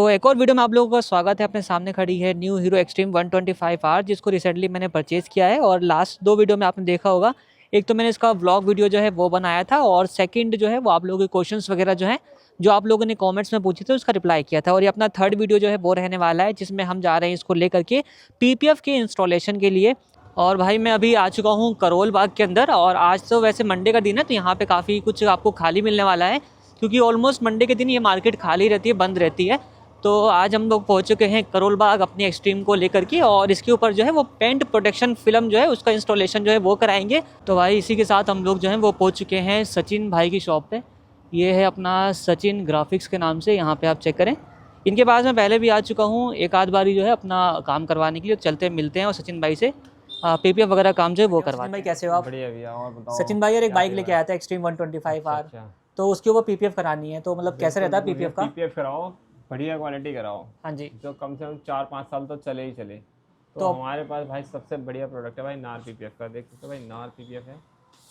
तो एक और वीडियो में आप लोगों का स्वागत है। अपने सामने खड़ी है न्यू हीरो एक्सट्रीम 125R, जिसको रिसेंटली मैंने परचेज़ किया है। और लास्ट दो वीडियो में आपने देखा होगा, एक तो मैंने इसका व्लॉग वीडियो जो है वो बनाया था, और सेकंड जो है वो आप लोगों के क्वेश्चंस वगैरह जो हैं जो आप लोगों ने कमेंट्स में पूछे थे उसका रिप्लाई किया था। और ये अपना थर्ड वीडियो जो है वो रहने वाला है, जिसमें हम जा रहे हैं इसको लेकर के पीपीएफ के इंस्टॉलेशन के लिए। और भाई मैं अभी आ चुका हूँ करोल बाग के अंदर, और आज तो वैसे मंडे का दिन है तो यहाँ पे काफ़ी कुछ आपको खाली मिलने वाला है, क्योंकि ऑलमोस्ट मंडे के दिन ये मार्केट खाली रहती है, बंद रहती है। तो आज हम लोग पहुंच चुके हैं करोल बाग अपनी एक्सट्रीम को लेकर के, और इसके ऊपर जो है वो पेंट प्रोटेक्शन फिल्म जो है उसका इंस्टॉलेशन जो है वो कराएंगे। तो भाई इसी के साथ हम लोग जो हैं वो पहुंच चुके हैं सचिन भाई की शॉप पे। ये है अपना सचिन ग्राफिक्स के नाम से, यहाँ पे आप चेक करें। इनके पास मैं पहले भी आ चुका हूँ एक आध बारी जो है अपना काम करवाने के लिए। चलते मिलते हैं और सचिन भाई से पीपीएफ वगैरह काम जो है वो करवाते हैं। भाई कैसे हो आप? बढ़िया भैया, और बताओ। सचिन भाई यार एक बाइक लेके आया था एक्सट्रीम 125R। अच्छा, तो उसके ऊपर पीपीएफ करानी है, तो मतलब कैसे रहता है पीपीएफ का? पीपीएफ कराओ, बढ़िया क्वालिटी कराओ। हाँ जी। जो कम से कम 4-5 साल तो चले ही चले। तो हमारे पास भाई सबसे बढ़िया प्रोडक्ट है भाई नार पीपीएफ का। देख सकते हो भाई नार पीपीएफ है,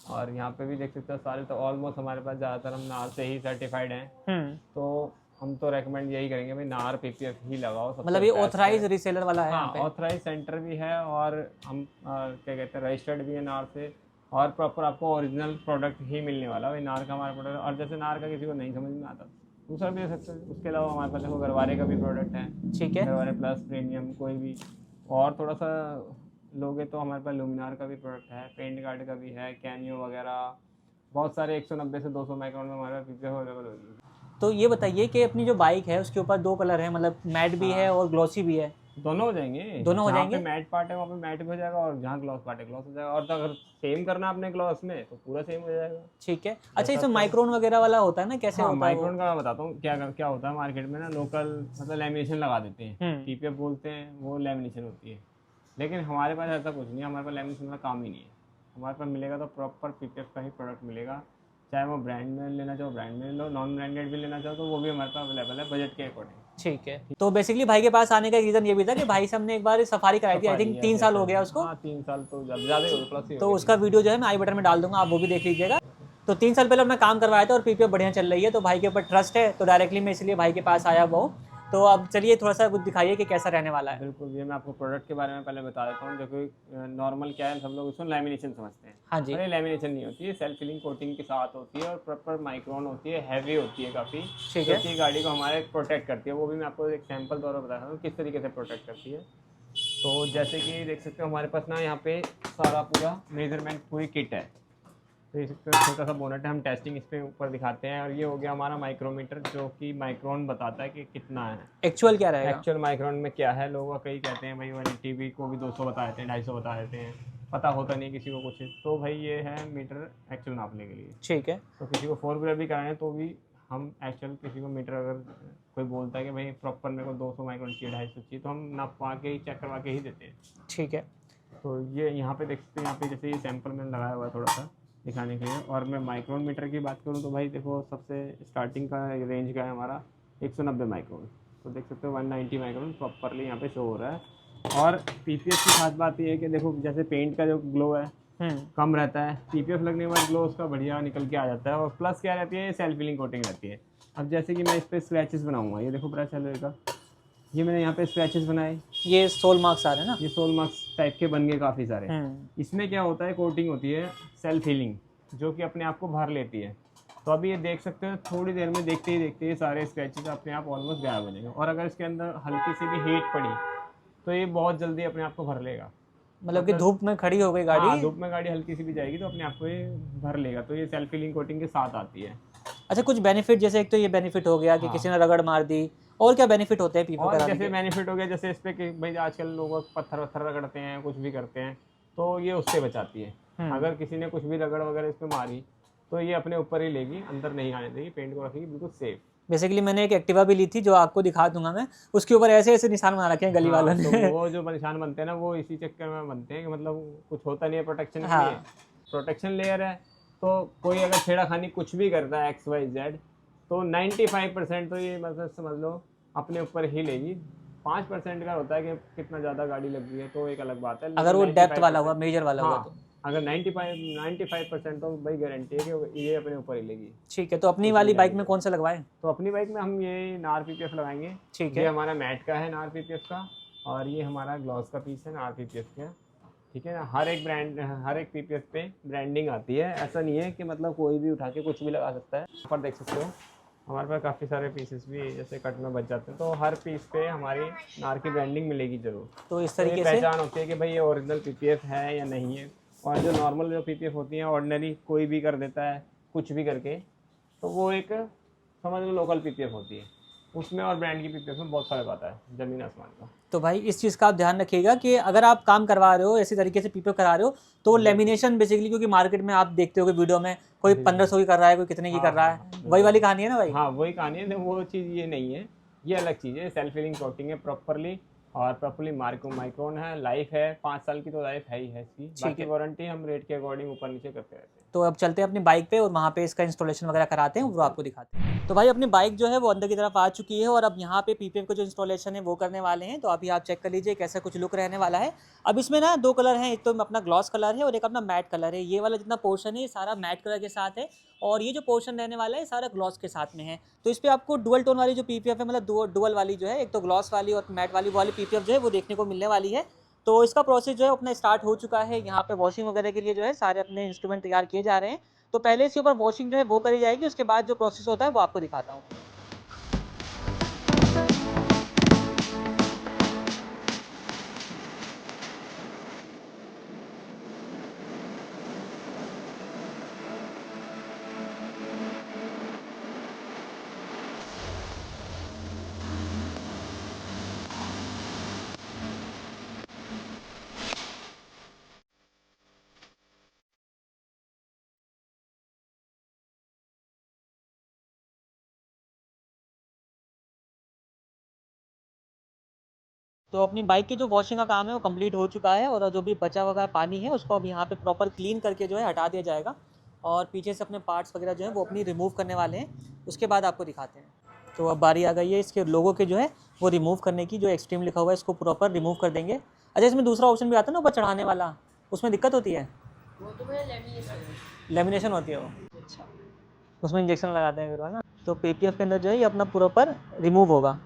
और यहाँ पे भी देख सकते हो सारे तो ऑलमोस्ट हमारे पास ज़्यादातर हम नार से ही सर्टिफाइड हैं। तो हम तो रेकमेंड यही करेंगे भाई नार पीपीएफ ही लगाओ। मतलब ये ऑथराइज रीसेलर वाला है? हाँ, ऑथराइज सेंटर भी है, और हम क्या कहते हैं रजिस्टर्ड भी है नार से, और प्रॉपर आपको ओरिजिनल प्रोडक्ट ही मिलने वाला भाई नार का हमारा प्रोडक्ट। और जैसे नार का किसी को नहीं समझ में आता दूसरा भी दे सकते हैं। उसके अलावा हमारे पास देखो गरवारे का भी प्रोडक्ट है। ठीक है। गरवारे प्लस प्रीमियम कोई भी, और थोड़ा सा लोगे तो हमारे पास लुमिनार का भी प्रोडक्ट है, पेंट गार्ड का भी है, कैनियो वगैरह बहुत सारे 190 से 200 माइक्रोन में हमारे पास पीपीएफ अवेलेबल होगी। तो ये बताइए कि अपनी जो बाइक है उसके ऊपर दो कलर है, मतलब मैट भी है और ग्लॉसी भी है। दोनों हो जाएंगे। दोनों हो जाएंगे? जहाँ पे मैट पार्ट है वहाँ पे मैट भी हो जाएगा, और जहाँ ग्लॉस पार्ट है ग्लॉस हो जाएगा। और तो अगर सेम करना है अपने ग्लॉस में तो पूरा सेम हो जाएगा। ठीक है। अच्छा, इसमें माइक्रोन वगैरह वाला होता है ना, कैसे हाँ, होता है? माइक्रोन का मैं बताता हूँ क्या क्या होता है। मार्केट में ना लोकल मतलब लेमिनेशन लगा देते हैं, पीपीएफ बोलते हैं, वो लेमिनेशन होती है। लेकिन हमारे पास ऐसा कुछ नहीं है, हमारे पास लेमिनेशन का काम ही नहीं है। हमारे पास मिलेगा तो प्रॉपर पीपीएफ का ही प्रोडक्ट मिलेगा। चाहे वो ब्रांड में लेना चाहो ब्रांड में लो, नॉन ब्रांडेड भी लेना चाहो तो वो भी हमारे पास अवेलेबल है बजट के अकॉर्डिंग। ठीक है। तो बेसिकली भाई के पास आने का रीजन ये भी था कि भाई से हमने एक बार सफारी कराई थी, आई थिंक 3 साल हो गया उसको। हाँ, 3 साल तो ज़्यादा ही हो गए, प्लस ही हो तो गए। उसका वीडियो जो है मैं आई बटन में डाल दूंगा, आप वो भी देख लीजिएगा। तो 3 साल पहले अपना काम करवाया था और पीपीएफ बढ़िया चल रही है, तो भाई के ऊपर ट्रस्ट है, तो डायरेक्टली मैं इसलिए भाई के पास आया हुआ हूँ। तो अब चलिए थोड़ा सा कुछ दिखाइए कि कैसा रहने वाला है। बिल्कुल, ये मैं आपको प्रोडक्ट के बारे में पहले बता देता हूँ। देखो नॉर्मल क्या है, सब लोग इसको लैमिनेशन समझते हैं। हाँ जी। अरे लैमिनेशन नहीं होती है, सेल्फ फिलिंग कोटिंग के साथ होती है, और प्रॉपर माइक्रोन होती है, हैवी होती है काफ़ी। ठीक है। जो कि गाड़ी को हमारे प्रोटेक्ट करती है। वो भी मैं आपको एक सैम्पल द्वारा बता रहा हूँ किस तरीके से प्रोटेक्ट करती है। तो जैसे कि देख सकते हो हमारे पास ना यहाँ पे सारा पूरा मेजरमेंट पूरी किट है। तो इस छोटा सा बोनट है, हम टेस्टिंग इस पे ऊपर दिखाते हैं। और ये हो गया हमारा माइक्रोमीटर, जो कि माइक्रोन बताता है कि कितना है। एक्चुअल क्या रहेगा? एक्चुअल माइक्रोन में क्या है, लोग कई कहते हैं भाई 180 को भी 200 बता देते हैं, 250 बता देते हैं, पता होता नहीं किसी को कुछ। तो भाई ये है मीटर एक्चुअल नापने के लिए। ठीक है। तो किसी को 4 व्हीलर भी कराएं तो भी हम एक्चुअल किसी को मीटर, अगर कोई बोलता है कि भाई प्रॉपर मेरे को 200 माइक्रोन चाहिए, 250 चाहिए, तो हम नापवा के ही चेक करवा के ही देते हैं। ठीक है। तो ये यहाँ पे देख सकते हैं, यहाँ पे जैसे ये सैंपल मैंने लगाया हुआ है थोड़ा सा दिखाने के लिए। और मैं माइक्रोन मीटर की बात करूँ तो भाई देखो सबसे स्टार्टिंग का रेंज का है हमारा 190 माइक्रोन। तो देख सकते हो 190 माइक्रोन प्रॉपरली यहाँ पे शो हो रहा है। और पीपीएफ की खास बात ये है कि देखो जैसे पेंट का जो ग्लो है कम रहता है, पीपीएफ लगने के बाद ग्लो उसका बढ़िया निकल के आ जाता है। और प्लस क्या रहती है, सेल्फ फिलिंग कोटिंग रहती है। अब जैसे कि मैं इस पर स्क्रैचेस बनाऊंगा, ये देखो ब्रश का, ये मैंने यहाँ पे स्क्रैचेस बनाए, ये सोल मार्क्स आ रहे हैं ना, ये सोल मार्क्स टाइप के बन गए काफ़ी सारे। इसमें क्या होता है, कोटिंग होती है सेल्फ हीलिंग, जो कि अपने आप को भर लेती है। तो अभी ये देख सकते हो थोड़ी देर में देखते ही देखते ये सारे स्क्रैचेस अपने आप ऑलमोस्ट गायब हो जाएंगे। और अगर इसके अंदर हल्की सी भी हीट पड़ी तो ये बहुत जल्दी अपने आप को भर लेगा। मतलब कि धूप में खड़ी हो गई गाड़ी। हाँ, धूप में गाड़ी हल्की सी भी जाएगी तो अपने आप को ये भर लेगा। तो ये सेल्फ हीलिंग कोटिंग के साथ आती है। अच्छा, कुछ बेनिफिट, जैसे एक तो ये बेनिफिट हो गया कि किसी ने रगड़ मार दी, और क्या बेनिफिट होते हैं पीपीएफ और कराने जैसे के? बेनिफिट हो गया, जैसे इस पे कि भाई आजकल लोग पत्थर वत्थर रगड़ते हैं, कुछ भी करते हैं, तो ये उससे बचाती है। अगर किसी ने कुछ भी रगड़ वगैरह इस पे मारी तो ये अपने ऊपर ही लेगी, अंदर नहीं आने देगी, पेंट को रखेगी बिल्कुल सेफ। बेसिकली मैंने एक एक्टिवा भी ली थी जो आपको दिखा दूंगा मैं, उसके ऊपर ऐसे ऐसे निशान बना रखे हैं गली वालों ने। तो वो जो निशान बनते हैं ना, वो इसी चक्कर में बनते हैं कि मतलब कुछ होता नहीं है प्रोटेक्शन के लिए। प्रोटेक्शन लेयर है, तो कोई अगर छेड़ाखानी कुछ भी करता है XYZ तो 95% तो ये मतलब समझ लो अपने ऊपर ही लेगी। 5% का होता है कि कितना ज़्यादा गाड़ी लग गई है तो एक अलग बात है। अगर वो डेप्थ वाला हुआ, मेजर वाला हुआ तो अगर 95% तो भाई गारंटी है कि ये अपने ऊपर ही लेगी। ठीक है, तो अपनी वाली बाइक में कौन सा लगवाएं? तो अपनी बाइक में हम ये नार पीपीएफ लगाएंगे। ठीक ये है। हमारा मैट का है नार पीपीएफ का, और ये हमारा ग्लॉस का पीस है नार पीपीएफ का। ठीक है ना, हर एक ब्रांड, हर एक पीपीएफ पे ब्रांडिंग आती है, ऐसा नहीं है कि मतलब कोई भी उठा के कुछ भी लगा सकता है। यहाँ पर देख सकते हो हमारे पास काफ़ी सारे पीसेस भी जैसे कट में बच जाते हैं, तो हर पीस पे हमारी नार की ब्रांडिंग मिलेगी जरूर। तो इस तो ये तरीके से पहचान होती है कि भाई ये ओरिजिनल पीपीएफ है या नहीं है। और जो नॉर्मल जो पीपीएफ होती हैं ऑर्डिनरी कोई भी कर देता है कुछ भी करके, तो वो एक समझ लो लोकल पीपीएफ होती है, उसमें और ब्रांड की पीपीएफ में बहुत फर्क आता है, ज़मीन आसमान का। तो भाई इस चीज़ का आप ध्यान रखिएगा कि अगर आप काम करवा रहे हो ऐसी तरीके से पीपीएफ करा रहे हो तो लेमिनेशन बेसिकली, क्योंकि मार्केट में आप देखते हो वीडियो में कोई 1500 की कर रहा है, कोई कितने की कर रहा है, वही वाली कहानी है ना भाई? हाँ वही कहानी है, वो चीज़ ये नहीं है, ये अलग चीज़ है। सेल्फ हीलिंग कोटिंग है प्रॉपरली, और प्रॉपरली माइक्रोन है, लाइफ है 5 साल की, तो लाइफ है ही है इसकी। बाकी वारंटी हम रेट के अकॉर्डिंग ऊपर नीचे करते रहते हैं। तो अब चलते हैं अपनी बाइक पे और वहाँ पे इसका इंस्टॉलेशन वगैरह कराते हैं, वो आपको दिखाते हैं। तो भाई अपनी बाइक जो है वो अंदर की तरफ आ चुकी है और अब यहाँ पे पीपीएफ का जो इंस्टॉलेशन है वो करने वाले हैं। तो अभी आप चेक कर लीजिए कैसा कुछ लुक रहने वाला है। अब इसमें ना 2 कलर हैं, एक तो अपना ग्लॉस कलर है और एक अपना मैट कलर है। ये वाला जितना पोर्शन है ये सारा मैट कलर के साथ है और ये जो पोर्शन रहने वाला है सारा ग्लॉस के साथ में है। तो इस पर आपको डुअल टोन वाली जो पीपीएफ है, मतलब डुअल वाली जो है, एक तो ग्लॉस वाली और मैट वाली पीपीएफ जो है वो देखने को मिलने वाली है। तो इसका प्रोसेस जो है अपना स्टार्ट हो चुका है। यहाँ पे वॉशिंग वगैरह के लिए जो है सारे अपने इंस्ट्रूमेंट तैयार किए जा रहे हैं। तो पहले इसके ऊपर वॉशिंग जो है वो करी जाएगी, उसके बाद जो प्रोसेस होता है वो आपको दिखाता हूँ। तो अपनी बाइक की जो वॉशिंग का काम है वो कंप्लीट हो चुका है और जो भी बचा हुआ पानी है उसको अब यहाँ पे प्रॉपर क्लीन करके जो है हटा दिया जाएगा और पीछे से अपने पार्ट्स वगैरह जो है वो अपनी रिमूव करने वाले हैं। उसके बाद आपको दिखाते हैं। तो अब बारी आ गई है इसके लोगों के जो है वो रिमूव करने की। जो एक्सट्रीम लिखा हुआ है इसको प्रॉपर रिमूव कर देंगे। अच्छा, इसमें दूसरा ऑप्शन भी आता है ना ऊपर चढ़ाने वाला, उसमें दिक्कत होती है? वो तो मेरा लेमिनेशन होती है वो, अच्छा। उसमें इंजेक्शन लगाते हैं फिर, है ना? तो पीपीएफ के अंदर जो है ये अपना प्रॉपर रिमूव होगा।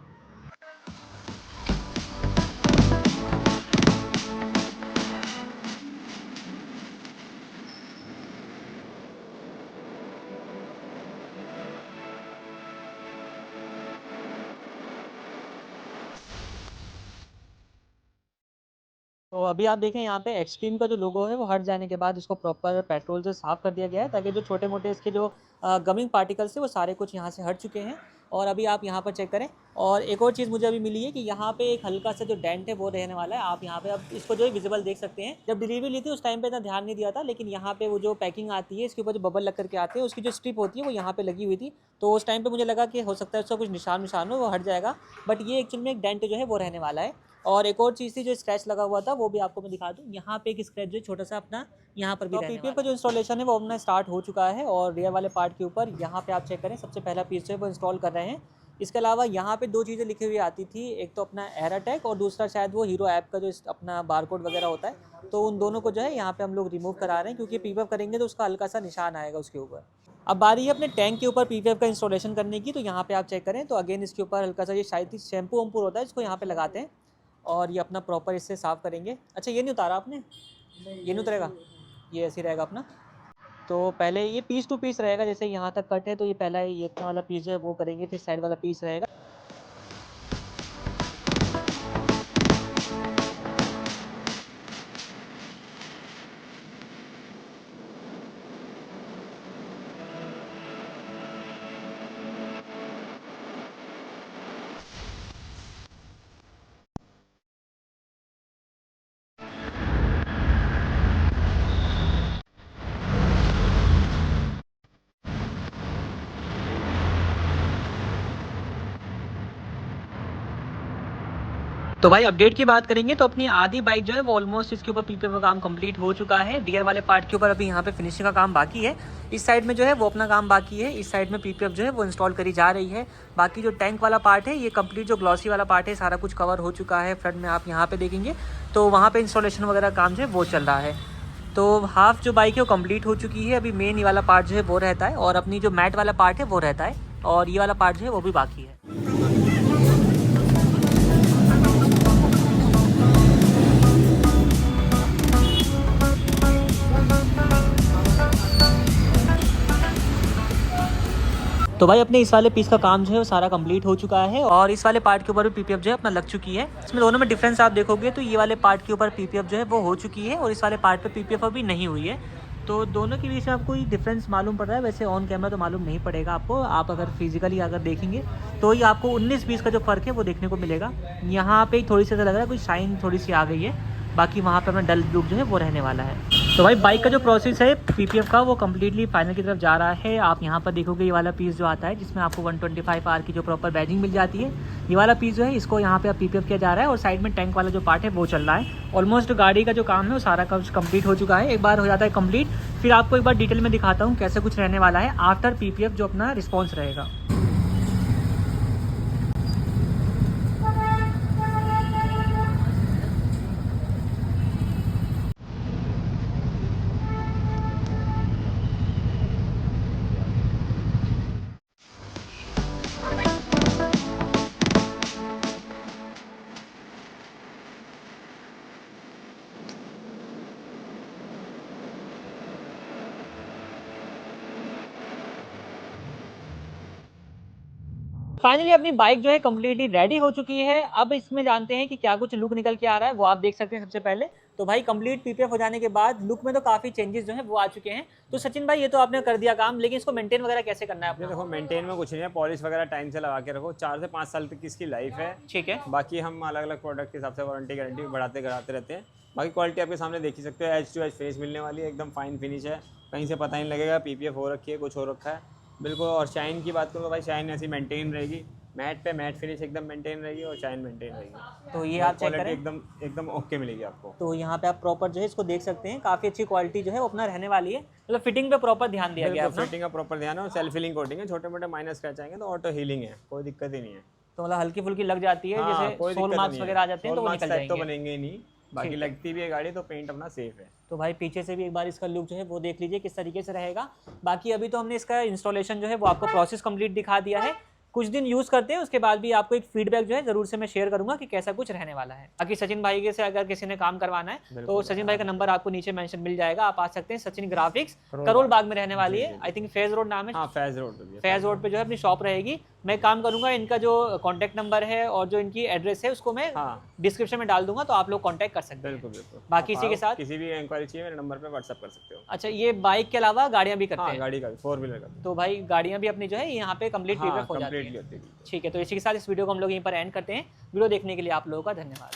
तो अभी आप देखें यहाँ पे एक्सट्रीम का जो लोगो है वो हट जाने के बाद इसको प्रॉपर पेट्रोल से साफ़ कर दिया गया है ताकि जो छोटे मोटे इसके जो गमिंग पार्टिकल्स है वो सारे कुछ यहाँ से हट चुके हैं। और अभी आप यहाँ पर चेक करें। और एक और चीज़ मुझे अभी मिली है कि यहाँ पे एक हल्का सा जो डेंट है वो रहने वाला है। आप यहाँ पे अब इसको जो है विजिबल देख सकते हैं। जब डिलीवरी ली थी उस टाइम पे इतना ध्यान नहीं दिया था, लेकिन यहाँ पे वो जो पैकिंग आती है इसके ऊपर जो बबल लग करके आते हैं उसकी जो स्ट्रिप होती है वो यहाँ पे लगी हुई थी। तो उस टाइम पे मुझे लगा कि हो सकता है उसका कुछ निशान हो वो हट जाएगा, बट ये एक्चुअल में एक डेंट जो है वो रहने वाला है। और एक और चीज़ थी जो स्क्रैच लगा हुआ था वो भी आपको मैं दिखा दूँ। यहाँ पे एक स्क्रैच जो छोटा सा अपना यहाँ पर भी पीपीएफ का जो इंस्टॉलेशन है वो अपना स्टार्ट हो चुका है। और रियर वाले पार्ट के ऊपर यहाँ पे आप चेक करें, सबसे पहला पीस जो है वो इंस्टॉल कर रहे हैं। इसके अलावा यहाँ पे 2 चीज़ें लिखी हुई आती थी, एक तो अपना एयर अटैक और दूसरा शायद वो हीरो ऐप का जो अपना बारकोड वगैरह होता है। तो उन दोनों को जो है यहाँ पे हम लोग रिमूव करा रहे हैं, क्योंकि पीपीएफ करेंगे तो उसका हल्का सा निशान आएगा उसके ऊपर। अब बारी है अपने टैंक के ऊपर पीपीएफ का इंस्टॉलेशन करने की। तो यहाँ पे आप चेक करें तो अगेन इसके ऊपर हल्का सा ये शायद शैम्पू वम्पू होता है, इसको यहाँ पे लगाते हैं और ये अपना प्रॉपर इससे साफ़ करेंगे। अच्छा, ये नहीं उतारा आपने? ये नहीं उतरेगा, ये ऐसे ही रहेगा अपना। तो पहले ये पीस टू पीस रहेगा, जैसे यहाँ तक कट है तो ये पहला ये इतना वाला पीस है वो करेंगे, फिर साइड वाला पीस रहेगा। तो भाई अपडेट की बात करेंगे तो अपनी आधी बाइक जो है वो ऑलमोस्ट इसके ऊपर पीपीएफ का काम कंप्लीट हो चुका है। डियर वाले पार्ट के ऊपर अभी यहाँ पे फिनिशिंग का काम बाकी है। इस साइड में जो है वो अपना काम बाकी है। इस साइड में पीपीएफ जो है वो इंस्टॉल करी जा रही है। बाकी जो टैंक वाला पार्ट है ये कंप्लीट जो ग्लॉसी वाला पार्ट है सारा कुछ कवर हो चुका है। फ्रंट में आप यहाँ पे देखेंगे तो वहाँ पे इंस्टॉलेशन वगैरह काम जो है वो चल रहा है। तो हाफ जो बाइक है वो कंप्लीट हो चुकी है। अभी मेन ये वाला पार्ट जो है वो रहता है और अपनी जो मैट वाला पार्ट है वो रहता है और ये वाला पार्ट जो है वो भी बाकी है। तो भाई अपने इस वाले पीस का काम जो है वो सारा कंप्लीट हो चुका है और इस वाले पार्ट के ऊपर भी पीपीएफ जो है अपना लग चुकी है। इसमें दोनों में डिफरेंस आप देखोगे तो ये वाले पार्ट के ऊपर पीपीएफ जो है वो हो चुकी है और इस वाले पार्ट पे पीपीएफ अभी नहीं हुई है। तो दोनों के बीच में आपको कोई डिफरेंस मालूम पड़ रहा है, वैसे ऑन कैमरा तो मालूम नहीं पड़ेगा आपको। आप अगर फिजिकली अगर देखेंगे तो ये आपको 19-20 का जो फ़र्क है वो देखने को मिलेगा। यहाँ पे थोड़ी सी लग रहा है कोई शाइन थोड़ी सी आ गई है, बाकी वहाँ पे अपना डल लुक जो है वो रहने वाला है। तो भाई बाइक का जो प्रोसेस है पीपीएफ का वो कम्प्लीटली फाइनल की तरफ जा रहा है। आप यहाँ पर देखोगे ये वाला पीस जो आता है जिसमें आपको 125R की जो प्रॉपर बैजिंग मिल जाती है, ये वाला पीस जो है इसको यहाँ पे अब पीपीएफ किया जा रहा है और साइड में टैंक वाला जो पार्ट है वो चल रहा है। ऑलमोस्ट गाड़ी का जो काम है वो सारा कुछ कंप्लीट हो चुका है। एक बार हो जाता है कंप्लीट फिर आपको एक बार डिटेल में दिखाता हूँ कैसे कुछ रहने वाला है आफ्टर पीपीएफ जो अपना रिस्पॉन्स रहेगा। फाइनली अपनी बाइक जो है कम्प्लीटली रेडी हो चुकी है। अब इसमें जानते हैं कि क्या कुछ लुक निकल के आ रहा है, वो आप देख सकते हैं सबसे पहले। तो भाई कंप्लीट पीपीएफ हो जाने के बाद लुक में तो काफ़ी चेंजेस जो है वो आ चुके हैं। तो सचिन भाई ये तो आपने कर दिया काम, लेकिन इसको मेंटेन वगैरह कैसे करना है ये आपने? देखो मेंटेन में कुछ नहीं है, पॉलिश वगैरह टाइम से लगा के रखो। 4 से 5 साल तक की इसकी लाइफ है। ठीक है। बाकी हम अलग अलग प्रोडक्ट के हिसाब से वारंटी गारंटी बढ़ाते कराते रहते हैं। बाकी क्वालिटी आपके सामने देख ही सकते हो, एज टू एज फिनिश मिलने वाली है, एकदम फाइन फिनिश है, कहीं से पता नहीं लगेगा पीपीएफ हो रखी है कुछ हो रखा है बिल्कुल। और शाइन की बात करूँ तो भाई शाइन ऐसी मेंटेन रहेगी, मैट पे मैट फिनिश एकदम मेंटेन रहेगी और शाइन मेंटेन रहेगी। तो ये आप चेक क्वालिटी करें, एकदम एकदम ओके मिलेगी आपको। तो यहाँ पे आप प्रॉपर जो है इसको देख सकते हैं, काफ़ी अच्छी क्वालिटी जो है वो अपना रहने वाली है। मतलब फिटिंग पे प्रॉपर ध्यान दिया गया है अपना। फिटिंग का प्रॉपर ध्यान है और सेल्फ हीलिंग कोटिंग है, छोटे मोटे माइनर स्क्रैच आएंगे तो ऑटो हीलिंग है, कोई दिक्कत ही नहीं है। तो मतलब हल्की फुल्की लग जाती है, हाँ, जैसे कोई सोल दिक्कत मार्क्स नहीं है। वगैरह आ जाते हैं तो सोल वो मार्क्स निकल टाइप तो जाएंगे। बनेंगे ही नहीं, बाकी लगती भी है गाड़ी तो पेंट अपना सेफ है। तो भाई पीछे से भी एक बार इसका लुक जो है वो देख लीजिए किस तरीके से रहेगा। बाकी अभी तो हमने इसका इंस्टॉलेशन जो है वो आपको प्रोसेस कंप्लीट दिखा दिया है। कुछ दिन यूज़ करते हैं उसके बाद भी आपको एक फीडबैक जो है जरूर से मैं शेयर करूंगा कि कैसा कुछ रहने वाला है। बाकी सचिन भाई के से अगर किसी ने काम करवाना है तो सचिन भाई का नंबर आपको नीचे मेंशन मिल जाएगा, आप आ सकते हैं। सचिन ग्राफिक्स करोल बाग में रहने वाली है, आई थिंक फैज रोड नाम है। हाँ, फैज रोड पे भी है। फैज रोड पे जो है अपनी शॉप रहेगी। मैं काम करूंगा, इनका जो कॉन्टैक्ट नंबर है और जो इनकी एड्रेस है उसको मैं डिस्क्रिप्शन में डाल दूंगा, तो आप लोग कॉन्टैक्ट कर सकते हैं। बिल्कुल बिल्कुल। बाकी इसी के साथ किसी भी इंक्वायरी चाहिए मेरे नंबर पे व्हाट्सएप कर सकते हो। अच्छा, ये बाइक के अलावा गाड़ियां भी करते हाँ, हैं? गाड़ी का भी, 4 व्हीलर का भी। तो भाई गाड़ियां भी अपनी जो है यहाँ पे कंप्लीट हाँ, हो जाती कंप्लीटली है। होती है। ठीक है, तो इसी के साथ इस वीडियो को हम लोग यहीं पर एंड करते हैं। वीडियो देखने के लिए आप लोगों का धन्यवाद।